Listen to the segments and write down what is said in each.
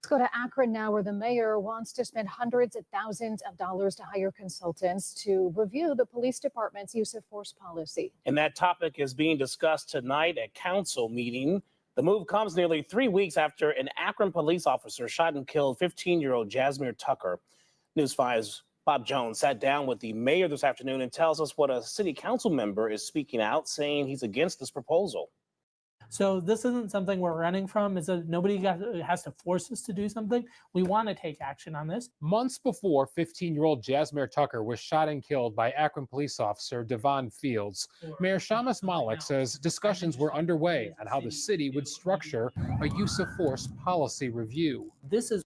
Let's go to Akron now, where the mayor wants to spend hundreds of thousands of dollars to hire consultants to review the police department's use of force policy. And that topic is being discussed tonight at council meeting. The move comes nearly 3 weeks after an Akron police officer shot and killed 15-year-old Jasmine Tucker. News 5's Bob Jones sat down with the mayor this afternoon and tells us what a city council member is speaking out, saying he's against this proposal. So this isn't something we're running from. Is that nobody has to force us to do something. We want to take action on this. Months before 15-year-old Jasmine Tucker was shot and killed by Akron police officer Devon Fields, Mayor Shamus Malik says discussions were underway on how the city would structure a use of force policy review. This is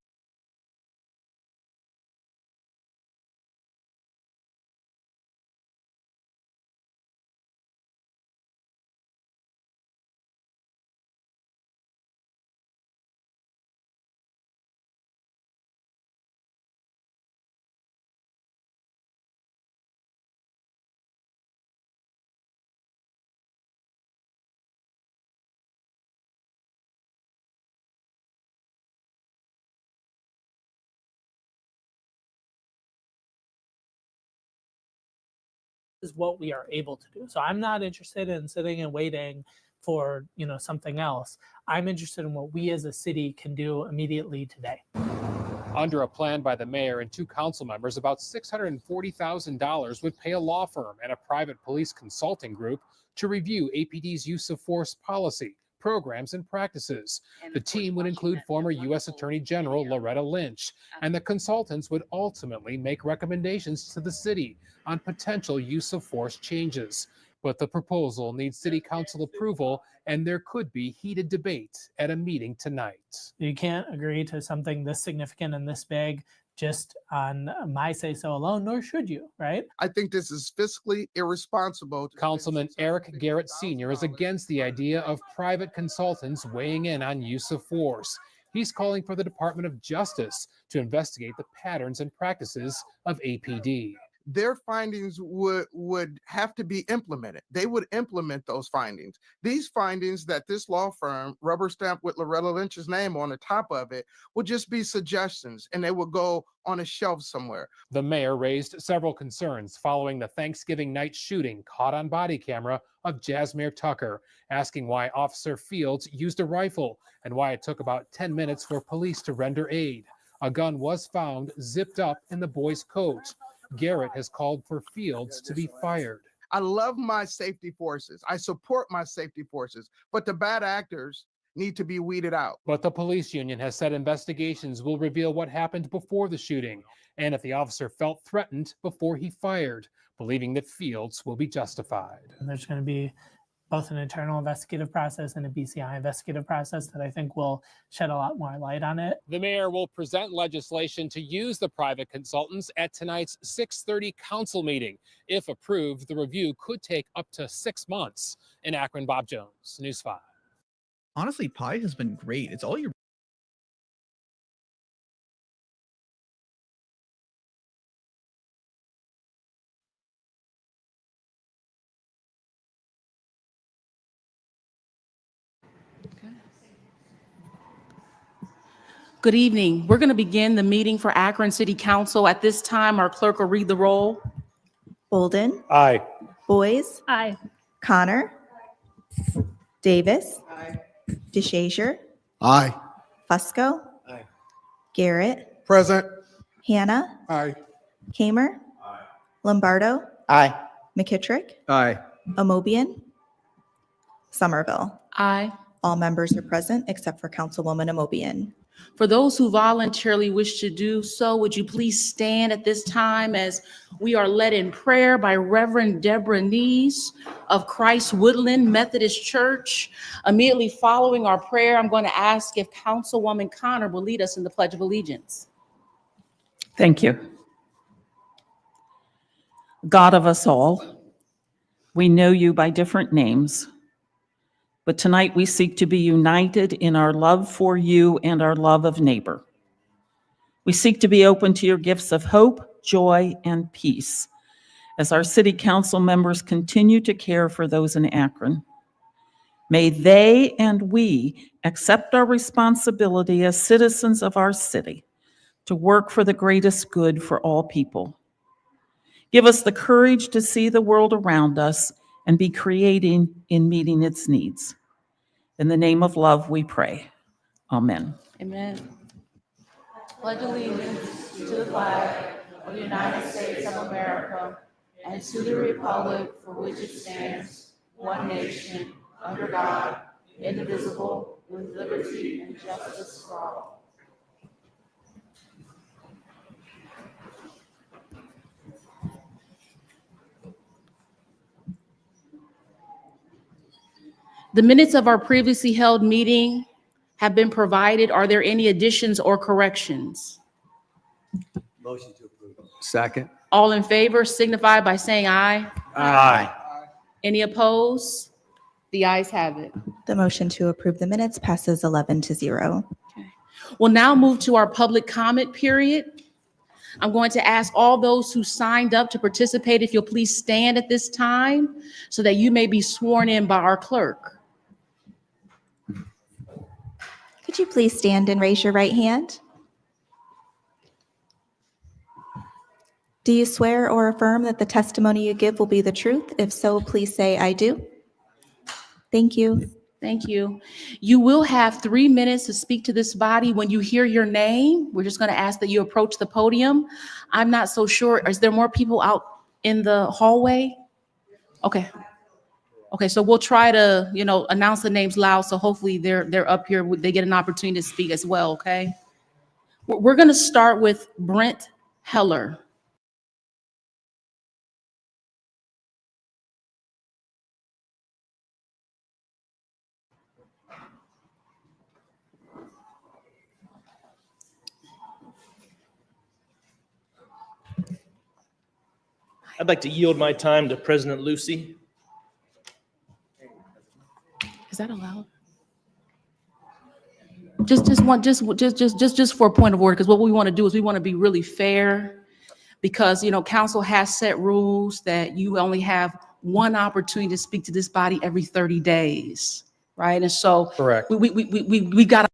what we are able to do. So I'm not interested in sitting and waiting for, something else. I'm interested in what we as a city can do immediately today. Under a plan by the mayor and 2 council members, about $640,000 would pay a law firm and a private police consulting group to review APD's use of force policy, programs, and practices. The team would include former U.S. Attorney General Loretta Lynch, and the consultants would ultimately make recommendations to the city on potential use of force changes. But the proposal needs city council approval, and there could be heated debate at a meeting tonight. You can't agree to something this significant and this big just on my say-so alone, nor should you, right? I think this is fiscally irresponsible. Councilman Eric Garrett Sr. is against the idea of private consultants weighing in on use of force. He's calling for the Department of Justice to investigate the patterns and practices of APD. Their findings would have to be implemented. They would implement those findings. These findings that this law firm, rubber stamped with Loretta Lynch's name on the top of it, would just be suggestions, and they would go on a shelf somewhere. The mayor raised several concerns following the Thanksgiving night shooting caught on body camera of Jasmine Tucker, asking why Officer Fields used a rifle and why it took about 10 minutes for police to render aid. A gun was found zipped up in the boy's coat. Garrett has called for Fields to be fired. I love my safety forces. I support my safety forces, but the bad actors need to be weeded out. But the police union has said investigations will reveal what happened before the shooting and if the officer felt threatened before he fired, believing that Fields will be justified. And there's going to be both an internal investigative process and a BCI investigative process that I think will shed a lot more light on it. The mayor will present legislation to use the private consultants at tonight's 6:30 council meeting. If approved, the review could take up to 6 months. In Akron, Bob Jones, News 5. Honestly, pie has been great. It's all your Good evening. We're going to begin the meeting for Akron City Council. At this time, our clerk will read the roll. Bolden. Aye. Boys. Aye. Connor. Davis. DeShazier. Aye. Fusco. Aye. Garrett. Present. Hannah. Aye. Kamer. Aye. Lombardo. Aye. McKittrick. Aye. Amobian. Somerville. Aye. All members are present except for Councilwoman Amobian. For those who voluntarily wish to do so, would you please stand at this time as we are led in prayer by Reverend Deborah Nees of Christ Woodland Methodist Church. Immediately following our prayer, I'm going to ask if Councilwoman Connor will lead us in the Pledge of Allegiance. Thank you. God of us all, we know you by different names, but tonight we seek to be united in our love for you and our love of neighbor. We seek to be open to your gifts of hope, joy, and peace as our city council members continue to care for those in Akron. May they and we accept our responsibility as citizens of our city to work for the greatest good for all people. Give us the courage to see the world around us and be creating in meeting its needs. In the name of love, we pray. Amen. Amen. Pledge allegiance to the flag of the United States of America and to the republic for which it stands, one nation, under God, indivisible, with liberty and justice for all. The minutes of our previously held meeting have been provided. Are there any additions or corrections? Motion to approve. Second. All in favor signify by saying aye. Aye. Any opposed? The ayes have it. The motion to approve the minutes passes 11-0. We'll now move to our public comment period. I'm going to ask all those who signed up to participate, if you'll please stand at this time so that you may be sworn in by our clerk. Could you please stand and raise your right hand? Do you swear or affirm that the testimony you give will be the truth? If so, please say, I do. Thank you. Thank you. You will have 3 minutes to speak to this body. When you hear your name, we're just going to ask that you approach the podium. I'm not so sure. Is there more people out in the hallway? Okay. Okay, so we'll try to, announce the names loud. So hopefully they're up here. They get an opportunity to speak as well, okay? We're going to start with Brent Heller. I'd like to yield my time to President Lucy. Is that allowed? Just for a point of order, because what we want to do is we want to be really fair, because council has set rules that you only have one opportunity to speak to this body every 30 days, right? And so Correct. we got to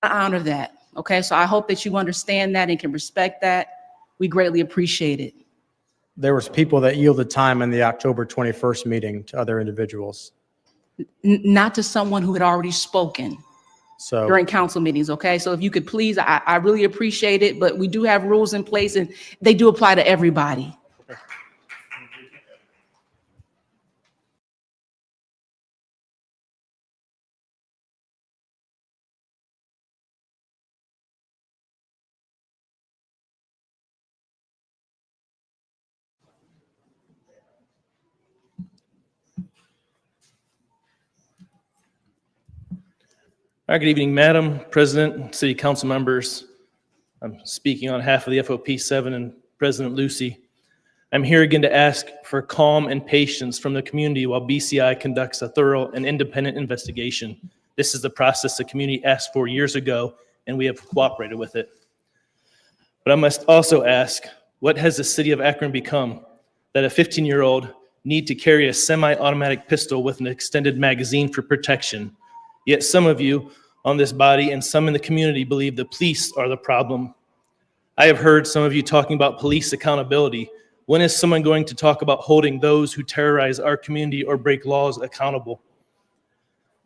honor that. Okay, so I hope that you understand that and can respect that. We greatly appreciate it. There was people that yielded time in the October 21st meeting to other individuals. Not to someone who had already spoken So during council meetings, okay? So if you could please, I really appreciate it, but we do have rules in place and they do apply to everybody. All right, good evening, Madam President, City Council members. I'm speaking on behalf of the FOP 7 and President Lucy. I'm here again to ask for calm and patience from the community while BCI conducts a thorough and independent investigation. This is the process the community asked for years ago, and we have cooperated with it. But I must also ask, what has the city of Akron become that a 15-year-old need to carry a semi-automatic pistol with an extended magazine for protection? Yet some of you on this body and some in the community believe the police are the problem. I have heard some of you talking about police accountability. When is someone going to talk about holding those who terrorize our community or break laws accountable?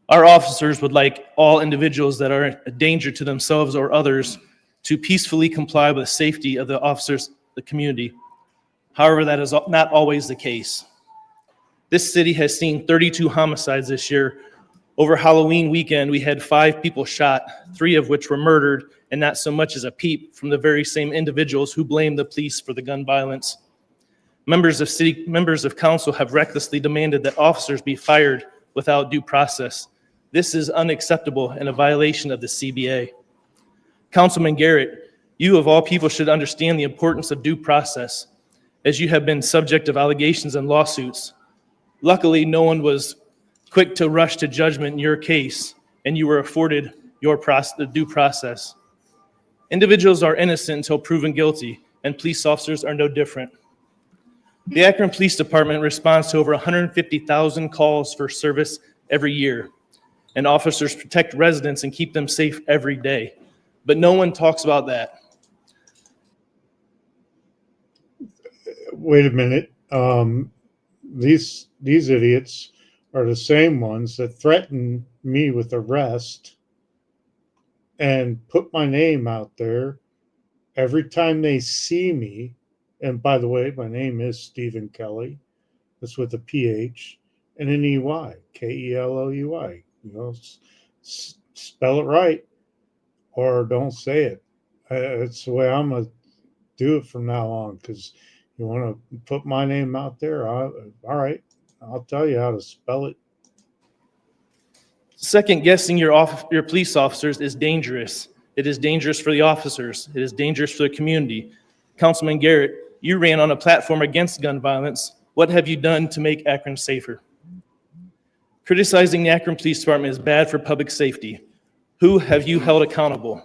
Our officers would like all individuals that are a danger to themselves or others to peacefully comply with the safety of the officers, the community. However, that is not always the case. This city has seen 32 homicides this year. Over Halloween weekend, we had 5 people shot, 3 of which were murdered, and not so much as a peep from the very same individuals who blame the police for the gun violence. Members of council have recklessly demanded that officers be fired without due process. This is unacceptable and a violation of the CBA. Councilman Garrett, you of all people should understand the importance of due process, as you have been subject of allegations and lawsuits. Luckily, no one was quick to rush to judgment in your case, and you were afforded the due process. Individuals are innocent until proven guilty, and police officers are no different. The Akron Police Department responds to over 150,000 calls for service every year, and officers protect residents and keep them safe every day. But no one talks about that. Wait a minute. These idiots are the same ones that threaten me with arrest and put my name out there every time they see me. And by the way, my name is Stephen Kelly. That's with a PH and an EY, Keloui. Spell it right or don't say it. It's the way I'm going to do it from now on, because you want to put my name out there? All right, I'll tell you how to spell it. Second guessing your police officers is dangerous. It is dangerous for the officers. It is dangerous for the community. Councilman Garrett, you ran on a platform against gun violence. What have you done to make Akron safer? Criticizing the Akron Police Department is bad for public safety. Who have you held accountable?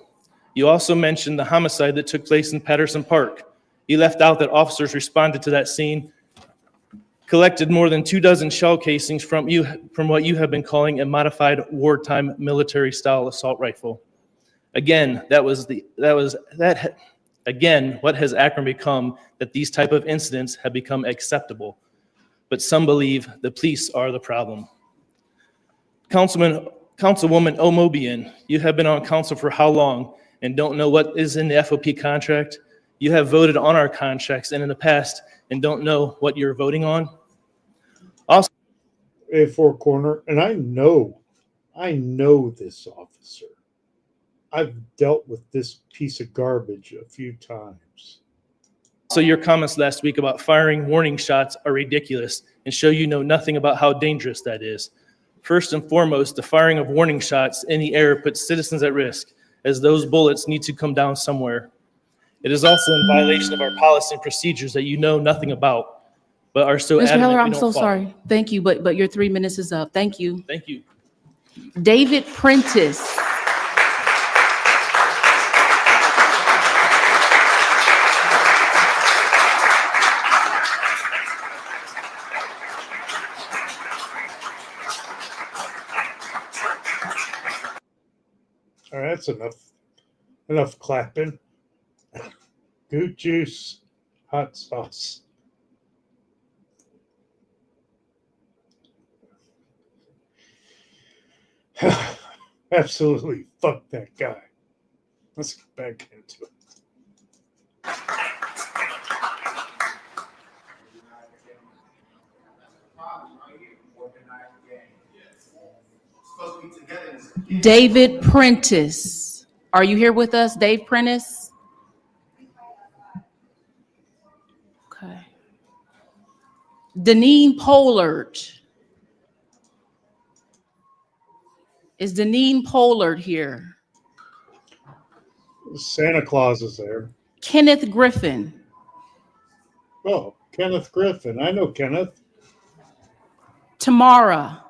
You also mentioned the homicide that took place in Patterson Park. You left out that officers responded to that scene, collected more than 24 shell casings from what you have been calling a modified wartime military-style assault rifle. Again, what has Akron become that these type of incidents have become acceptable? But some believe the police are the problem. Councilwoman Omobian, you have been on council for how long and don't know what is in the FOP contract? You have voted on our contracts and in the past and don't know what you're voting on? Also, A four corner, and I know this officer. I've dealt with this piece of garbage a few times. so your comments last week about firing warning shots are ridiculous and show you know nothing about how dangerous that is. First and foremost, the firing of warning shots in the air puts citizens at risk, as those bullets need to come down somewhere. It is also in violation of our policy and procedures that you know nothing about, but are so Mr. adamant Heller, we I'm don't so follow. sorry. Thank you, but your 3 minutes is up. Thank you. Thank you. David Prentice. All right, that's enough clapping. Goat juice, hot sauce. Absolutely, fuck that guy. Let's get back into it. David Prentice. Are you here with us, Dave Prentice? Okay. Deneen Pollard. Is Deneen Pollard here? Santa Claus is there. Kenneth Griffin. Oh, Kenneth Griffin. I know Kenneth. Tamara.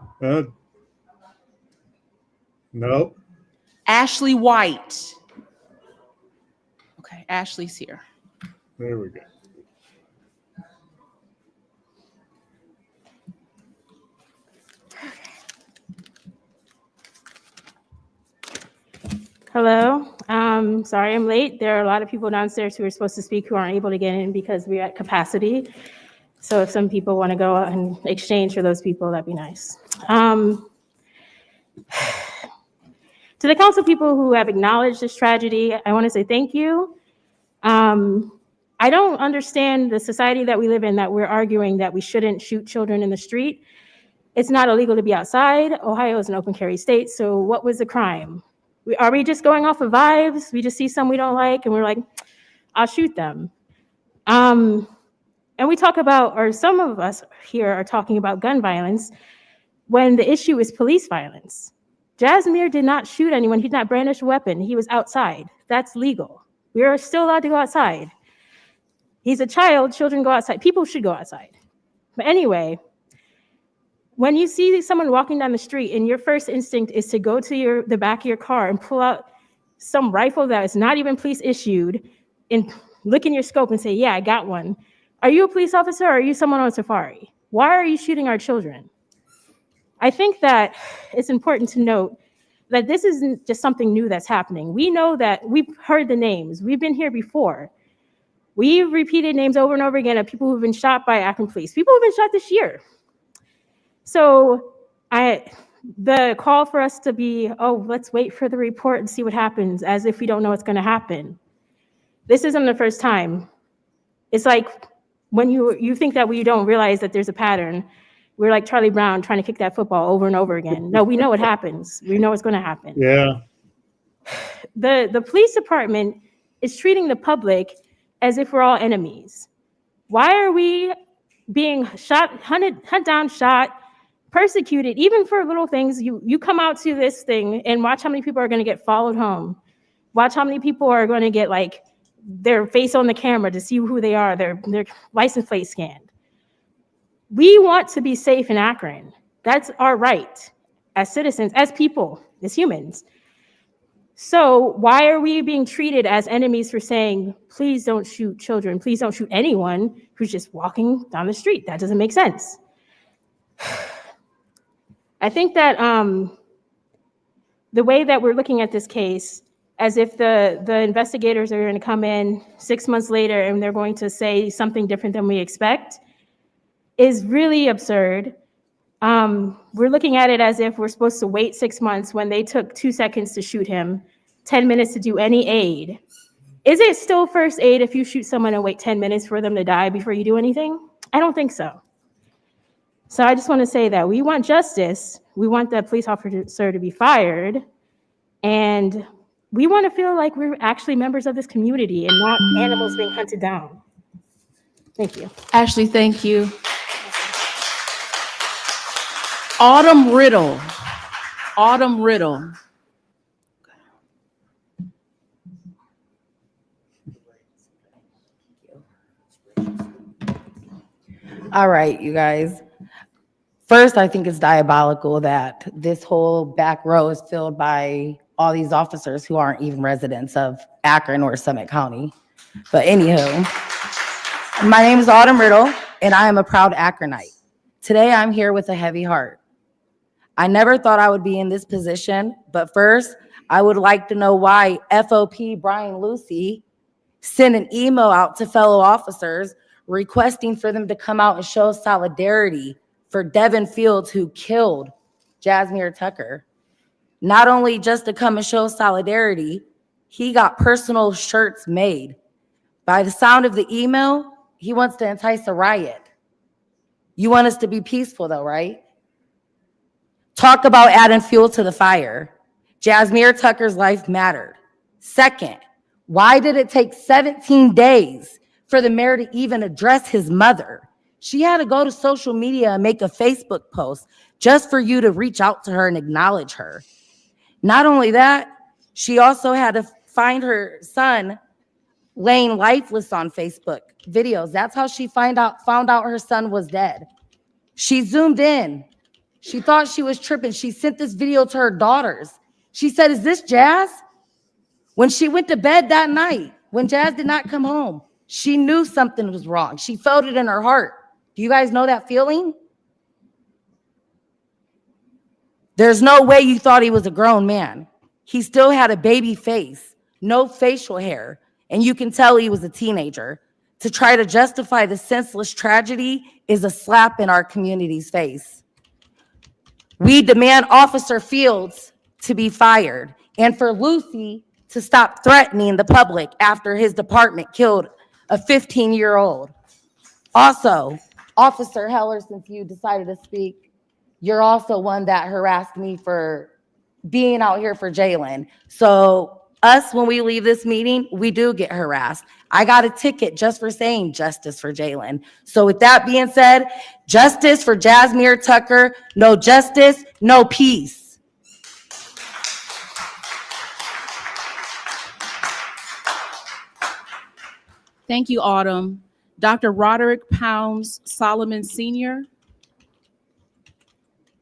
No. Ashley White. Okay, Ashley's here. There we go. Hello. Sorry I'm late. There are a lot of people downstairs who are supposed to speak who aren't able to get in because we're at capacity. So if some people want to go out and exchange for those people, that'd be nice. To the council people who have acknowledged this tragedy, I want to say thank you. I don't understand the society that we live in that we're arguing that we shouldn't shoot children in the street. It's not illegal to be outside. Ohio is an open carry state, so what was the crime? Are we just going off of vibes? We just see some we don't like and we're like, I'll shoot them. And we talk about, or some of us here are talking about gun violence when the issue is police violence. Jasmine did not shoot anyone. He did not brandish a weapon. He was outside. That's legal. We are still allowed to go outside. He's a child. Children go outside. People should go outside. But anyway, when you see someone walking down the street and your first instinct is to go to the back of your car and pull out some rifle that is not even police issued and look in your scope and say, yeah, I got one. Are you a police officer or are you someone on safari? Why are you shooting our children? I think that it's important to note that this isn't just something new that's happening. We know that we've heard the names. We've been here before. We've repeated names over and over again of people who've been shot by Akron police. People who've been shot this year. So the call for us to be, oh, let's wait for the report and see what happens, as if we don't know what's going to happen. This isn't the first time. It's like when you think that we don't realize that there's a pattern. We're like Charlie Brown trying to kick that football over and over again. No, we know what happens. We know what's going to happen. Yeah. The police department is treating the public as if we're all enemies. Why are we being shot, hunted down, shot, persecuted, even for little things? You come out to this thing and watch how many people are going to get followed home. Watch how many people are going to get like their face on the camera to see who they are, their license plate scanned. We want to be safe in Akron. That's our right as citizens, as people, as humans. So why are we being treated as enemies for saying, please don't shoot children, please don't shoot anyone who's just walking down the street? That doesn't make sense. I think that the way that we're looking at this case, as if the investigators are going to come in 6 months later and they're going to say something different than we expect, is really absurd. We're looking at it as if we're supposed to wait 6 months when they took 2 seconds to shoot him, 10 minutes to do any aid. Is it still first aid if you shoot someone and wait 10 minutes for them to die before you do anything? I don't think so. So I just want to say that we want justice. We want that police officer to be fired. And we want to feel like we're actually members of this community and not animals being hunted down. Thank you. Ashley, thank you. Autumn Riddle. Autumn Riddle. All right, you guys. First, I think it's diabolical that this whole back row is filled by all these officers who aren't even residents of Akron or Summit County. But anywho, my name is Autumn Riddle, and I am a proud Akronite. Today, I'm here with a heavy heart. I never thought I would be in this position, but first, I would like to know why FOP Brian Lucy sent an email out to fellow officers requesting for them to come out and show solidarity for Devin Fields, who killed Jasmine Tucker. Not only just to come and show solidarity, he got personal shirts made. By the sound of the email, he wants to entice a riot. You want us to be peaceful though, right? Talk about adding fuel to the fire. Jasmine Tucker's life mattered. Second, why did it take 17 days for the mayor to even address his mother? She had to go to social media and make a Facebook post just for you to reach out to her and acknowledge her. Not only that, she also had to find her son laying lifeless on Facebook videos. That's how she found out her son was dead. She zoomed in. She thought she was tripping. She sent this video to her daughters. She said, "Is this Jazz?" When she went to bed that night, when Jazz did not come home, she knew something was wrong. She felt it in her heart. Do you guys know that feeling? There's no way you thought he was a grown man. He still had a baby face, no facial hair, and you can tell he was a teenager. To try to justify the senseless tragedy is a slap in our community's face. We demand Officer Fields to be fired and for Lucy to stop threatening the public after his department killed a 15-year-old. Also, Officer Heller, since you decided to speak, you're also one that harassed me for being out here for Jalen. So us, when we leave this meeting, we do get harassed. I got a ticket just for saying justice for Jalen. So with that being said, justice for Jasmine Tucker. No justice, no peace. Thank you, Autumn. Dr. Roderick Pounds Solomon Sr.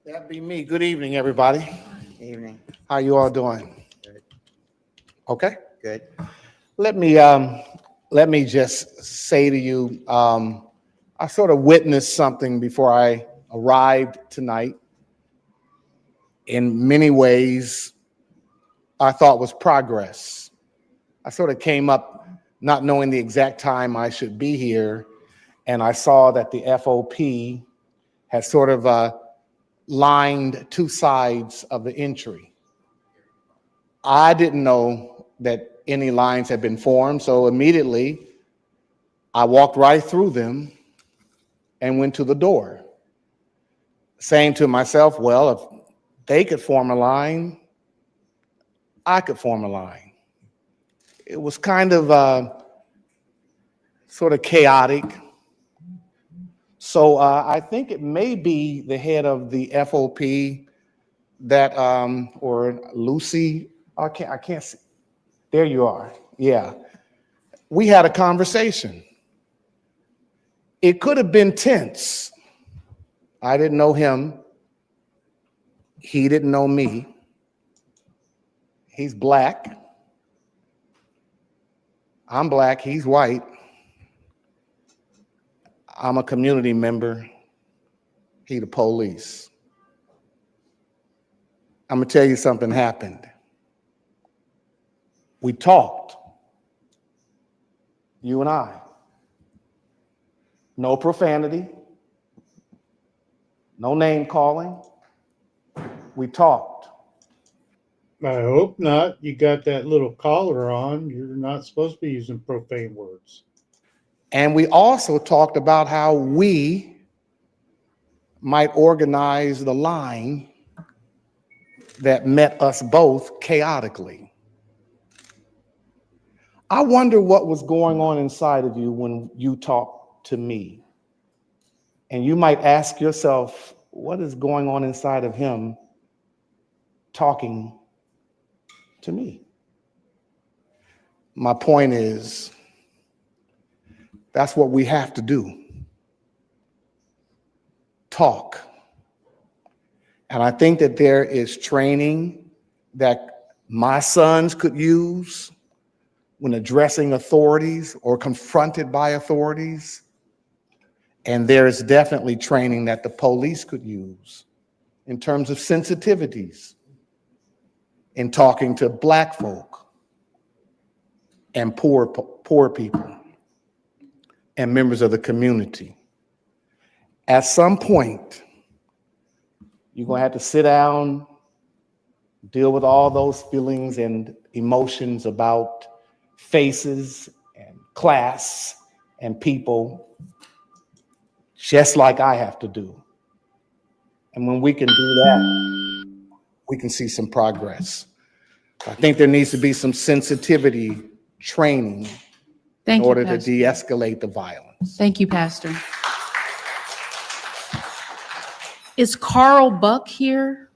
That'd be me. Good evening, everybody. Evening. How you all doing? Okay, good. Let me just say to you, I sort of witnessed something before I arrived tonight. In many ways, I thought was progress. I sort of came up not knowing the exact time I should be here, and I saw that the FOP had sort of lined two sides of the entry. I didn't know that any lines had been formed, so immediately I walked right through them and went to the door, saying to myself, well, if they could form a line, I could form a line. It was kind of sort of chaotic. So I think it may be the head of the FOP that, or Lucy, I can't see. There you are. Yeah. We had a conversation. It could have been tense. I didn't know him. He didn't know me. He's black. I'm black. He's white. I'm a community member. He the police. I'm gonna tell you something happened. We talked. You and I. No profanity. No name calling. We talked. I hope not. You got that little collar on. You're not supposed to be using profane words. And we also talked about how we might organize the line that met us both chaotically. I wonder what was going on inside of you when you talked to me. And you might ask yourself, what is going on inside of him talking to me? My point is, that's what we have to do. Talk. And I think that there is training that my sons could use when addressing authorities or confronted by authorities. And there is definitely training that the police could use in terms of sensitivities in talking to Black folk and poor people and members of the community. At some point, you're going to have to sit down, deal with all those feelings and emotions about faces and class and people, just like I have to do. And when we can do that, we can see some progress. I think there needs to be some sensitivity training in order to de-escalate the violence. Thank you, Pastor. Is Carl Buck here?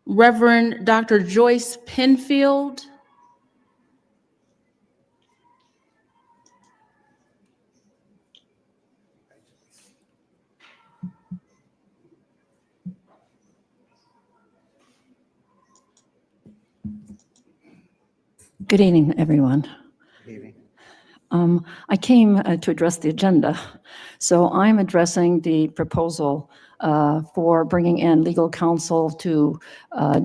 Reverend Dr. Joyce Penfield? Good evening, everyone. I came to address the agenda. So I'm addressing the proposal for bringing in legal counsel to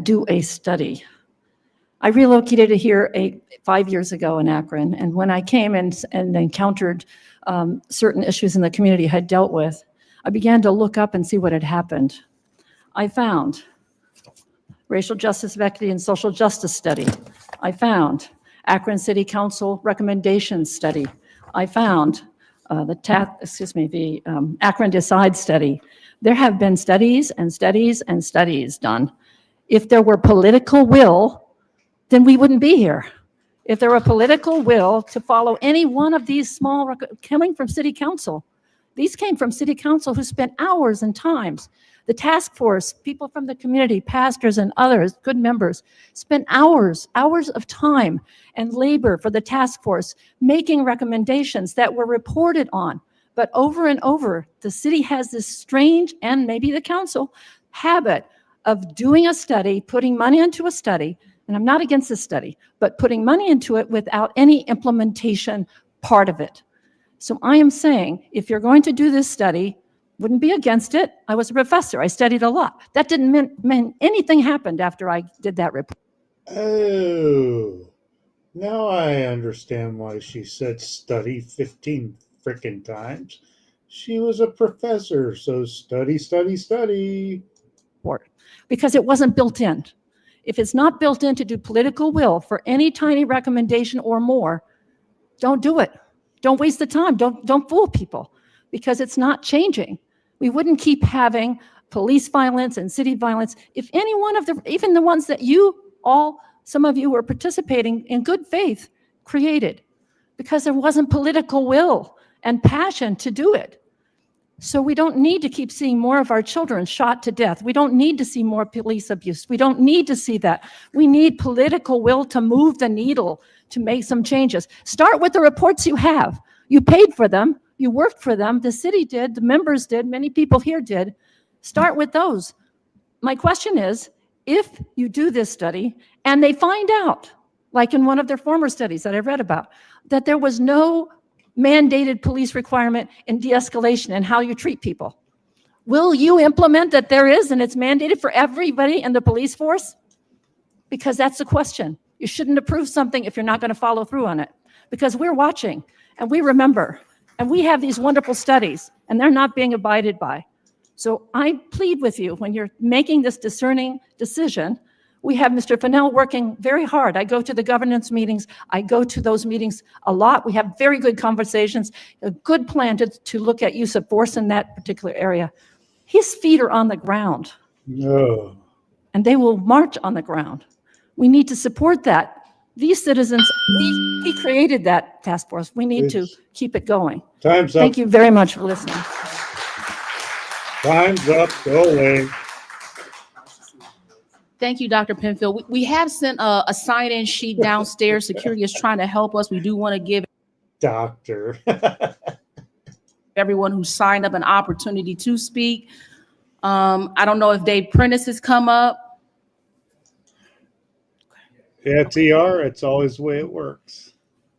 do a study. I relocated here 5 years ago in Akron, and when I came and encountered certain issues in the community I had dealt with, I began to look up and see what had happened. I found Racial Justice, Equity, and Social Justice Study. I found Akron City Council Recommendations Study. I found the Akron Decide Study. There have been studies and studies and studies done. If there were political will, then we wouldn't be here. If there were political will to follow any one of these small, coming from City Council, these came from City Council who spent hours and times. The task force, people from the community, pastors and others, good members, spent hours of time and labor for the task force, making recommendations that were reported on. But over and over, the city has this strange, and maybe the council, habit of doing a study, putting money into a study, and I'm not against this study, but putting money into it without any implementation part of it. So I am saying, if you're going to do this study, wouldn't be against it. I was a professor. I studied a lot. That didn't mean anything happened after I did that report. Oh, now I understand why she said study 15 frickin' times. She was a professor, so study, study, study. Because it wasn't built in. If it's not built in to do political will for any tiny recommendation or more, don't do it. Don't waste the time. Don't fool people, because it's not changing. We wouldn't keep having police violence and city violence if any one of the, even the ones that some of you were participating in good faith created, because there wasn't political will and passion to do it. So we don't need to keep seeing more of our children shot to death. We don't need to see more police abuse. We don't need to see that. We need political will to move the needle, to make some changes. Start with the reports you have. You paid for them. You worked for them. The city did. The members did. Many people here did. Start with those. My question is, if you do this study and they find out, like in one of their former studies that I read about, that there was no mandated police requirement in de-escalation and how you treat people, will you implement that there is and it's mandated for everybody in the police force? Because that's the question. You shouldn't approve something if you're not going to follow through on it, because we're watching and we remember and we have these wonderful studies and they're not being abided by. So I plead with you, when you're making this discerning decision, we have Mr. Fennell working very hard. I go to the governance meetings. I go to those meetings a lot. We have very good conversations, a good plan to look at use of force in that particular area. His feet are on the ground. No. And they will march on the ground. We need to support that. These citizens, he created that task force. We need to keep it going. Time's up. Thank you very much for listening. Time's up. Go away. Thank you, Dr. Penfield. We have sent a sign-in sheet downstairs. Security is trying to help us. We do want to give Doctor. everyone who signed up an opportunity to speak. I don't know if Dave Prentice has come up. Yeah, TR, it's always the way it works.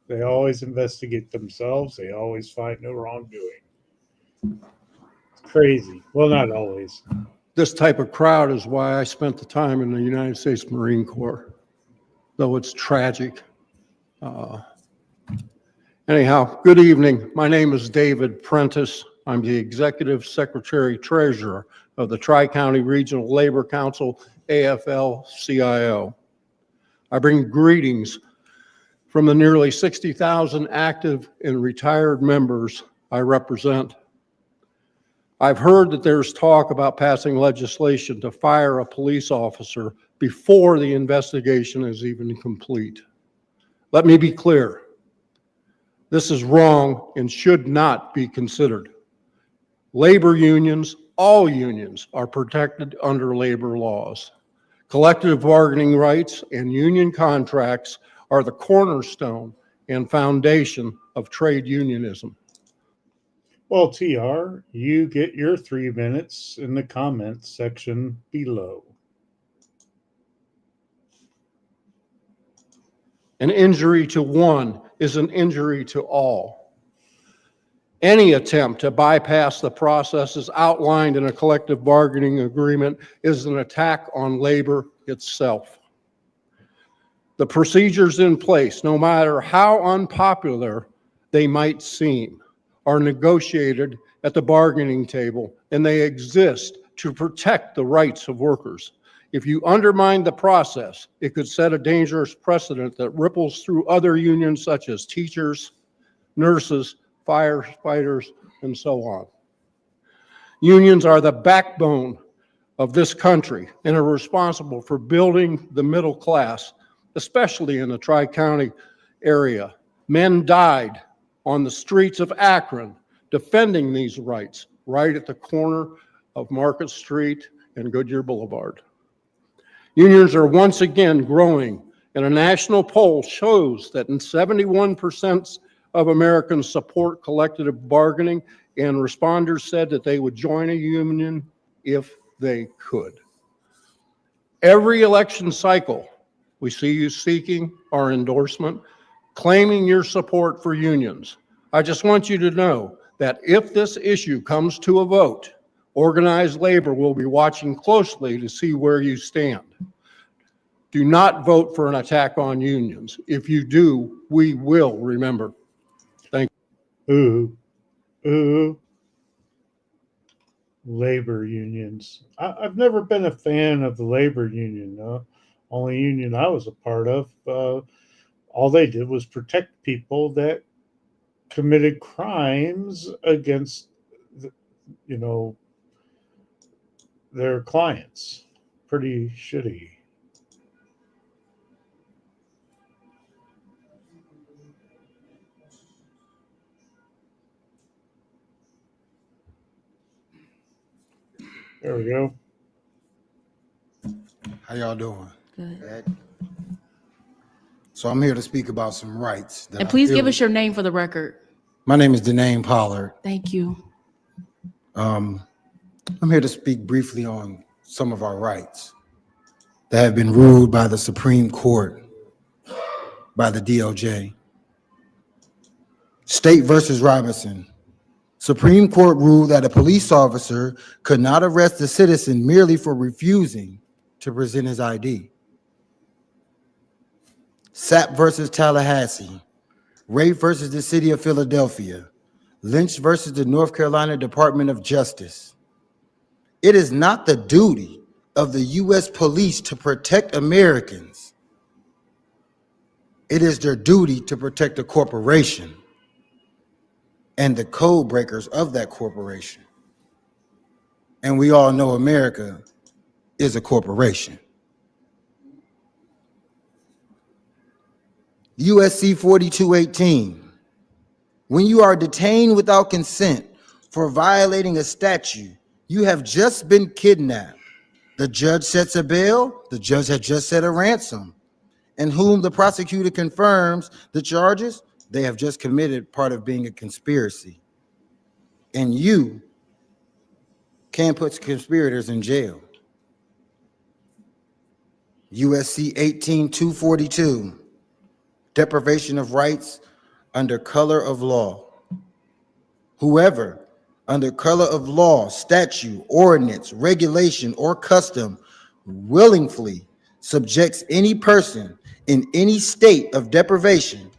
They always investigate themselves. They always find no wrongdoing. It's crazy. Well, not always. This type of crowd is why I spent the time in the United States Marine Corps, though it's tragic. Anyhow, good evening. My name is David Prentice. I'm the Executive Secretary Treasurer of the Tri-County Regional Labor Council, AFL-CIO. I bring greetings from the nearly 60,000 active and retired members I represent. I've heard that there's talk about passing legislation to fire a police officer before the investigation is even complete. Let me be clear. This is wrong and should not be considered. Labor unions, all unions, are protected under labor laws. Collective bargaining rights and union contracts are the cornerstone and foundation of trade unionism. Well, TR, you get your 3 minutes in the comments section below. An injury to one is an injury to all. Any attempt to bypass the processes outlined in a collective bargaining agreement is an attack on labor itself. The procedures in place, no matter how unpopular they might seem, are negotiated at the bargaining table, and they exist to protect the rights of workers. If you undermine the process, it could set a dangerous precedent that ripples through other unions such as teachers, nurses, firefighters, and so on. Unions are the backbone of this country and are responsible for building the middle class, especially in the Tri-County area. Men died on the streets of Akron defending these rights right at the corner of Market Street and Goodyear Boulevard. Unions are once again growing, and a national poll shows that 71% of Americans support collective bargaining, and responders said that they would join a union if they could. Every election cycle, we see you seeking our endorsement, claiming your support for unions. I just want you to know that if this issue comes to a vote, organized labor will be watching closely to see where you stand. Do not vote for an attack on unions. If you do, we will remember. Thank Ooh, ooh, labor unions. I've never been a fan of the labor union. Only union I was a part of, all they did was protect people that committed crimes against, the, you know, their clients. Pretty shitty. There we go. How y'all doing? Good. So I'm here to speak about some rights. That And I please feel- give us your name for the record. My name is Denane Pollard. Thank you. I'm here to speak briefly on some of our rights that have been ruled by the Supreme Court, by the DOJ. State versus Robinson. Supreme Court ruled that a police officer could not arrest a citizen merely for refusing to present his ID. Sapp versus Tallahassee. Ray versus the City of Philadelphia. Lynch versus the North Carolina Department of Justice. It is not the duty of the U.S. police to protect Americans. It is their duty to protect the corporation and the code breakers of that corporation. And we all know America is a corporation. USC 4218. When you are detained without consent for violating a statute, you have just been kidnapped. The judge sets a bail, the judge had just set a ransom, and whom the prosecutor confirms the charges, they have just committed part of being a conspiracy. And you can't put conspirators in jail. USC 18242, deprivation of rights under color of law. Whoever, under color of law, statute, ordinance, regulation, or custom, willingly subjects any person in any state of deprivation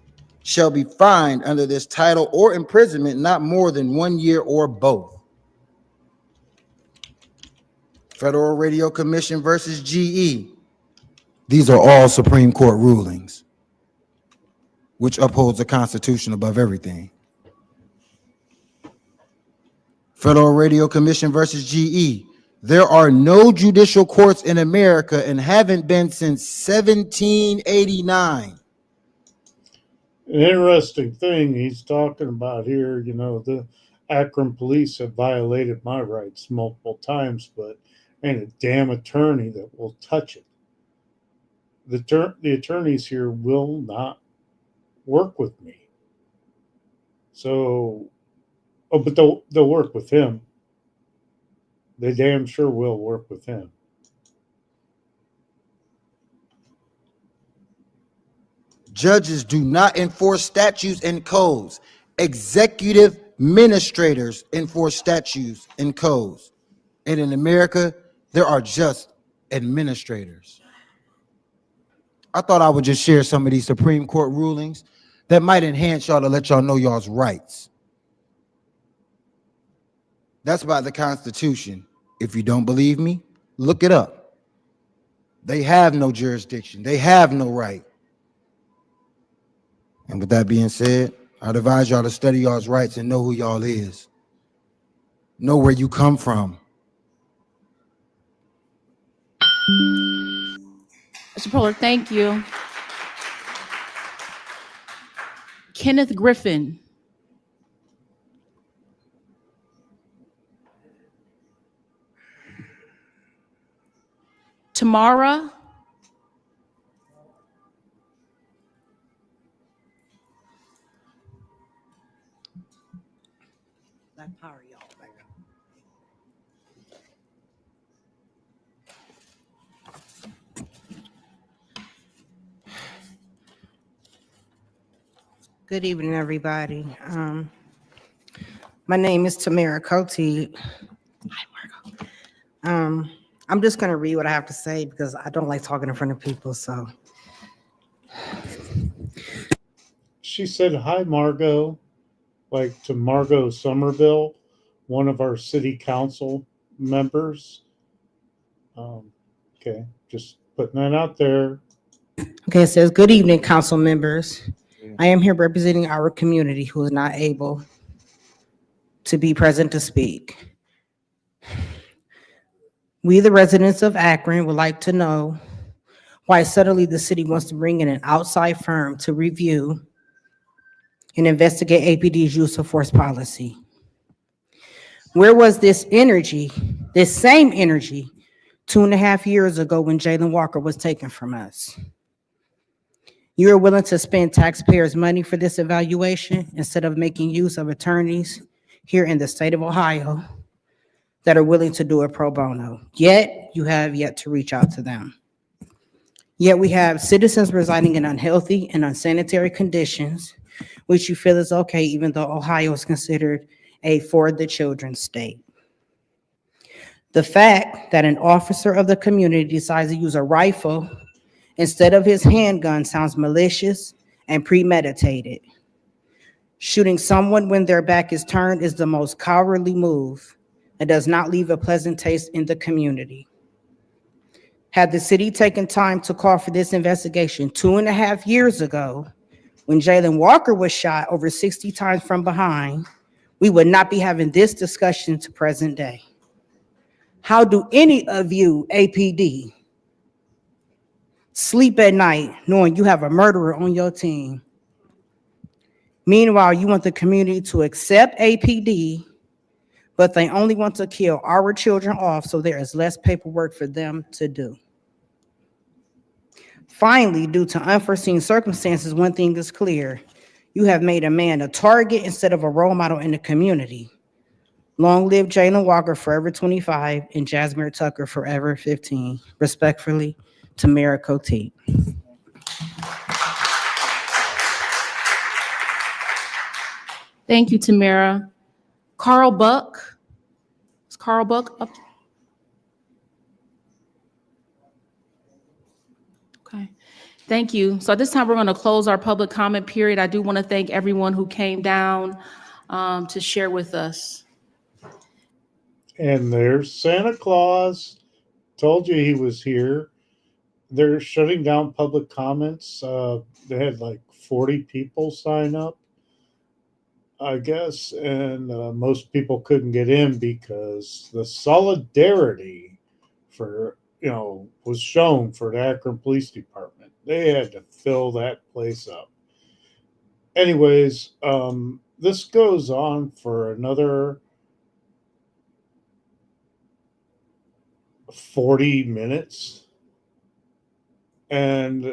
shall be fined under this title or imprisonment not more than 1 year or both. Federal Radio Commission versus GE. These are all Supreme Court rulings, which upholds the Constitution above everything. Federal Radio Commission versus GE. There are no judicial courts in America and haven't been since 1789. An interesting thing he's talking about here, the Akron police have violated my rights multiple times, but ain't a damn attorney that will touch it. The attorneys here will not work with me. So, but they'll work with him. They damn sure will work with him. Judges do not enforce statutes and codes. Executive administrators enforce statutes and codes. And in America, there are just administrators. I thought I would just share some of these Supreme Court rulings that might enhance y'all to let y'all know y'all's rights. That's by the Constitution. If you don't believe me, look it up. They have no jurisdiction. They have no right. And with that being said, I'd advise y'all to study y'all's rights and know who y'all is. Know where you come from. Mr. Pollard, thank you. Kenneth Griffin. Tamara. Black power, y'all. Good evening, everybody. My name is Tamara Cote. I'm just gonna read what I have to say because I don't like talking in front of people. So She said, "Hi, Margot," like to Margot Somerville, one of our city council members. Okay, just putting that out there. okay, it says, "Good evening, council members. I am here representing our community who is not able to be present to speak. We, the residents of Akron, would like to know why suddenly the city wants to bring in an outside firm to review and investigate APD's use of force policy. Where was this energy, this same energy, 2.5 years ago when Jalen Walker was taken from us? You are willing to spend taxpayers' money for this evaluation instead of making use of attorneys here in the state of Ohio that are willing to do it pro bono. Yet, you have yet to reach out to them. Yet we have citizens residing in unhealthy and unsanitary conditions, which you feel is okay, even though Ohio is considered a for the children state. The fact that an officer of the community decides to use a rifle instead of his handgun sounds malicious and premeditated. Shooting someone when their back is turned is the most cowardly move and does not leave a pleasant taste in the community. Had the city taken time to call for this investigation 2.5 years ago, when Jalen Walker was shot over 60 times from behind, we would not be having this discussion to present day. How do any of you, APD, sleep at night knowing you have a murderer on your team? Meanwhile, you want the community to accept APD, but they only want to kill our children off so there is less paperwork for them to do. Finally, due to unforeseen circumstances, one thing is clear. You have made a man a target instead of a role model in the community. Long live Jalen Walker, forever 25, and Jasmine Tucker, forever 15. Respectfully, Tamara Cote. Thank you, Tamara. Carl Buck. Is Carl Buck up? Okay. Thank you. So at this time, we're going to close our public comment period. I do want to thank everyone who came down to share with us. And there's Santa Claus. Told you he was here. They're shutting down public comments. They had like 40 people sign up, I guess, and most people couldn't get in because the solidarity was shown for the Akron Police Department. They had to fill that place up. Anyways, this goes on for another 40 minutes. And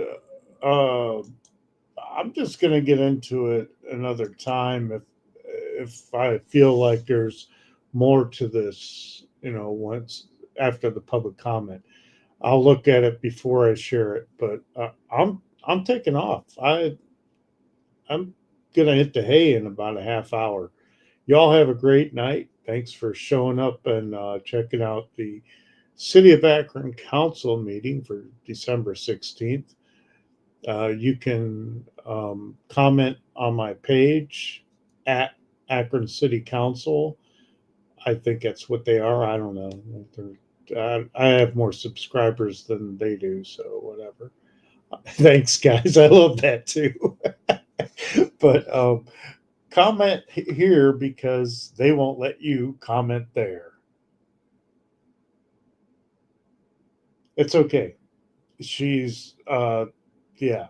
I'm just going to get into it another time if I feel like there's more to this, once after the public comment. I'll look at it before I share it, but I'm taking off. I'm going to hit the hay in about a half hour. Y'all have a great night. Thanks for showing up and checking out the City of Akron Council meeting for December 16th. You can comment on my page at Akron City Council. I think that's what they are. I don't know. I have more subscribers than they do, so whatever. Thanks, guys. I love that too. But comment here because they won't let you comment there. It's okay. She's yeah.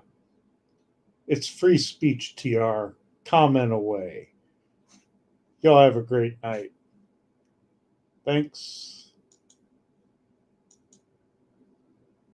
It's free speech, TR. Comment away. Y'all have a great night. Thanks.